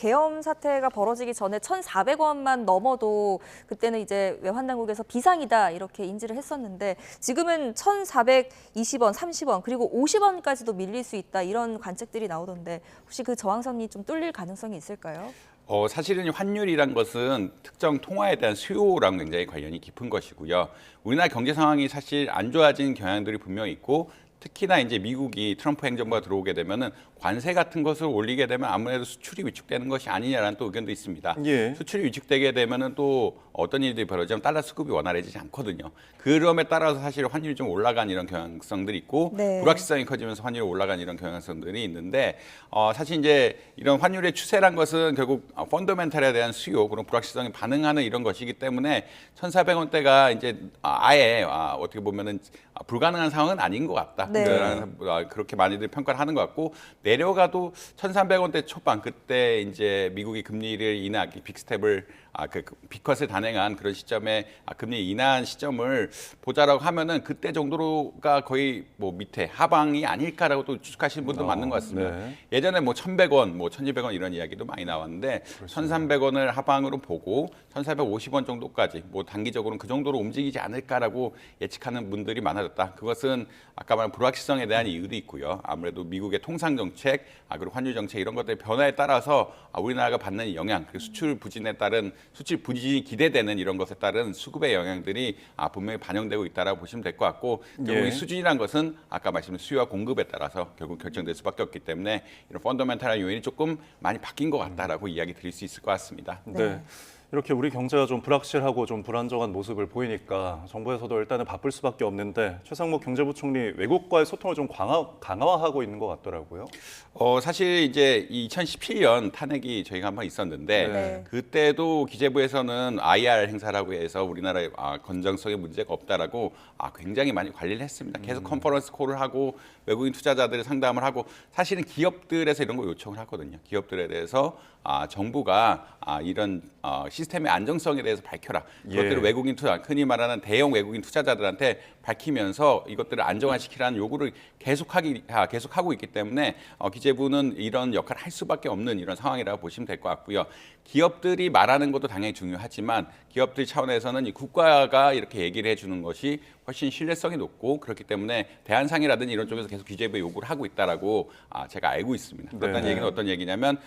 계엄 사태가 벌어지기 전에 1,400원만 넘어도 그때는 이제 외환당국에서 비상이다 이렇게 인지를 했었는데 지금은 1,420원, 30원 그리고 50원까지도 밀릴 수 있다 이런 관측들이 나오던데 혹시 그 저항선이 좀 뚫릴 가능성이 있을까요? 사실은 환율이란 것은 특정 통화에 대한 수요랑 굉장히 관련이 깊은 것이고요. 우리나라 경제 상황이 사실 안 좋아진 경향들이 분명히 있고 특히나 이제 미국이 트럼프 행정부가 들어오게 되면은 관세 같은 것을 올리게 되면 아무래도 수출이 위축되는 것이 아니냐라는 또 의견도 있습니다. 예. 수출이 위축되게 되면은 또 어떤 일들이 벌어지면 달러 수급이 원활해지지 않거든요. 그럼에 따라서 사실 환율이 좀 올라간 이런 경향성들이 있고 네. 불확실성이 커지면서 환율이 올라간 이런 경향성들이 있는데 사실 이제 이런 환율의 추세란 것은 결국 펀더멘탈에 대한 수요 그런 불확실성에 반응하는 이런 것이기 때문에 1,400원대가 이제 아예 어떻게 보면은 불가능한 상황은 아닌 것 같다. 네. 그렇게 많이들 평가를 하는 것 같고 내려가도 1,300원대 초반 그때 이제 미국이 금리를 인하하기 빅스텝을 그 빅컷을 단행한 그런 시점에 금리 인하한 시점을 보자라고 하면은 그때 정도가 거의 뭐 밑에 하방이 아닐까라고 또 추측하시는 분도 맞는 것 같습니다. 네. 예전에 뭐 1,100원, 뭐 1,200원 이런 이야기도 많이 나왔는데 1,300원을 하방으로 보고 1,450원 정도까지 뭐 단기적으로는 그 정도로 움직이지 않을까라고 예측하는 분들이 많아졌다. 그것은 아까 말한 불확실성에 대한 이유도 있고요. 아무래도 미국의 통상 정책, 그리고 환율 정책 이런 것들의 변화에 따라서 우리나라가 받는 영향, 그리고 수출 부진에 따른 수출 부진이 기대되는 이런 것에 따른 수급의 영향들이 분명히 반영되고 있다라고 보시면 될 것 같고 결국 예. 이 수준이란 것은 아까 말씀드린 수요와 공급에 따라서 결국 결정될 수밖에 없기 때문에 이런 펀더멘탈한 요인이 조금 많이 바뀐 것 같다라고 이야기 드릴 수 있을 것 같습니다. 네. 이렇게 우리 경제가 좀 불확실하고 좀 불안정한 모습을 보이니까 정부에서도 일단은 바쁠 수밖에 없는데 최상목 경제부총리 외국과의 소통을 좀 강화하고 있는 것 같더라고요. 사실 이제 2017년 탄핵이 저희가 한번 있었는데 네. 그때도 기재부에서는 IR 행사라고 해서 우리나라의 건전성에 문제가 없다라고 굉장히 많이 관리를 했습니다. 계속 컨퍼런스 콜을 하고 외국인 투자자들을 상담을 하고 사실은 기업들에서 이런 거 요청을 하거든요. 기업들에 대해서 정부가 이런 시스템의 안정성에 대해서 밝혀라. 그것들을 예. 외국인 투자, 흔히 말하는 대형 외국인 투자자들한테 밝히면서 이것들을 안정화시키라는 요구를 계속하고 있기 때문에 기재부는 이런 역할을 할 수밖에 없는 이런 상황이라고 보시면 될 것 같고요. 기업들이 말하는 것도 당연히 중요하지만 기업들 차원에서는 이 국가가 이렇게 얘기를 해주는 것이 훨씬 신뢰성이 높고 그렇기 때문에 대한상이라든지 이런 쪽에서 계속 기재부에 요구를 하고 있다라고 제가 알고 있습니다. 그렇다는 네. 얘기는 어떤 얘기냐면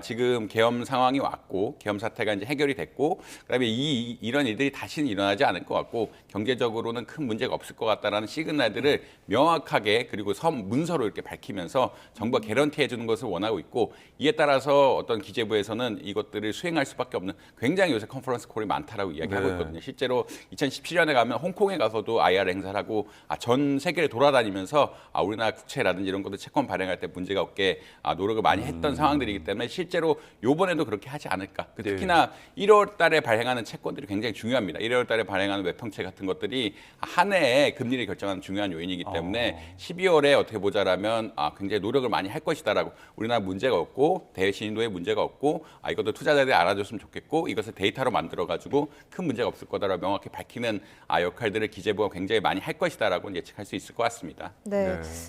지금 계엄 상황이 왔고 계엄 사태가 이제 해결이 됐고 그다음에 이런 일들이 다시는 일어나지 않을 것 같고 경제적으로는 큰 문제가 없을 것 같다라는 시그널들을 명확하게 그리고 문서로 이렇게 밝히면서 정부가 개런티 해주는 것을 원하고 있고 이에 따라서 어떤 기재부에서는 이것들을 수행할 수밖에 없는 굉장히 요새 컨퍼런스 콜이 많다라고 이야기하고 네. 있거든요. 실제로 2017년에 가면 홍콩에 가서도 IR 행사를 하고 전 세계를 돌아다니면서 우리나라 국채라든지 이런 것들 채권 발행할 때 문제가 없게 노력을 많이 했던 상황들이기 때문에 실제로 요번에도 그렇게 하지 않을까. 특히나 1월 달에 발행하는 채권들이 굉장히 중요합니다. 1월 달에 발행하는 외평채 같은 것들이 한 해에 금리를 결정하는 중요한 요인이기 때문에 12월에 어떻게 보자라면 굉장히 노력을 많이 할 것이다라고 우리나라 문제가 없고 대신도에 문제가 없고 이것도 투자자들이 알아줬으면 좋겠고 이것을 데이터로 만들어가지고 큰 문제가 없을 거다라고 명확히 밝히는 역할들을 기재부가 굉장히 많이 할 것이다라고 예측할 수 있을 것 같습니다. 네. 네.